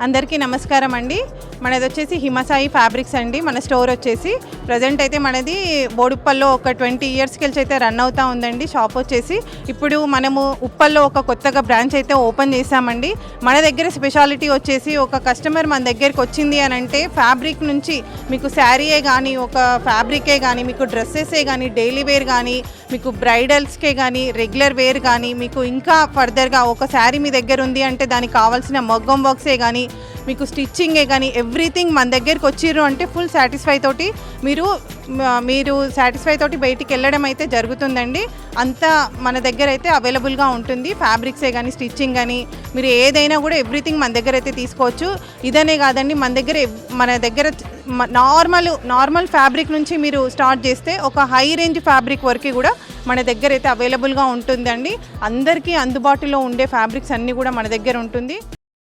అందరికీ నమస్కారం అండి. మనది వచ్చేసి హిమసాయి ఫ్యాబ్రిక్స్ అండి. మన స్టోర్ వచ్చేసి ప్రజెంట్ అయితే మనది బోడుప్పల్లో ఒక 20 ఇయర్స్కి వెళ్ళి అయితే రన్ అవుతూ ఉందండి షాప్ వచ్చేసి. ఇప్పుడు మనము ఉప్పల్లో ఒక కొత్తగా బ్రాంచ్ అయితే ఓపెన్ చేసామండి. మన దగ్గర స్పెషాలిటీ వచ్చేసి ఒక కస్టమర్ మన దగ్గరికి వచ్చింది అని అంటే ఫ్యాబ్రిక్ నుంచి మీకు శారీయే కానీ, ఒక ఫ్యాబ్రికే కానీ, మీకు డ్రెస్సెసే కానీ, డైలీ వేర్ కానీ, మీకు బ్రైడల్స్కే కానీ, రెగ్యులర్ వేర్ కానీ, మీకు ఇంకా ఫర్దర్గా ఒక శారీ మీ దగ్గర ఉంది అంటే దానికి కావాల్సిన మగ్గం వర్క్సే కానీ, మీకు స్టిచ్చింగే కానీ ఎవ్రీథింగ్ మన దగ్గరికి వచ్చిర్రు అంటే ఫుల్ సాటిస్ఫై తోటి మీరు సాటిస్ఫై తోటి బయటికి వెళ్ళడం అయితే జరుగుతుందండి. అంతా మన దగ్గర అయితే అవైలబుల్గా ఉంటుంది. ఫ్యాబ్రిక్సే కానీ, స్టిచ్చింగ్ కానీ, మీరు ఏదైనా కూడా ఎవ్రీథింగ్ మన దగ్గర అయితే తీసుకోవచ్చు. ఇదనే కాదండి, మన దగ్గర నార్మల్ ఫ్యాబ్రిక్ నుంచి మీరు స్టార్ట్ చేస్తే ఒక హై రేంజ్ ఫ్యాబ్రిక్ వరకు కూడా మన దగ్గర అయితే అవైలబుల్గా ఉంటుందండి. అందరికీ అందుబాటులో ఉండే ఫ్యాబ్రిక్స్ అన్నీ కూడా మన దగ్గర ఉంటుంది.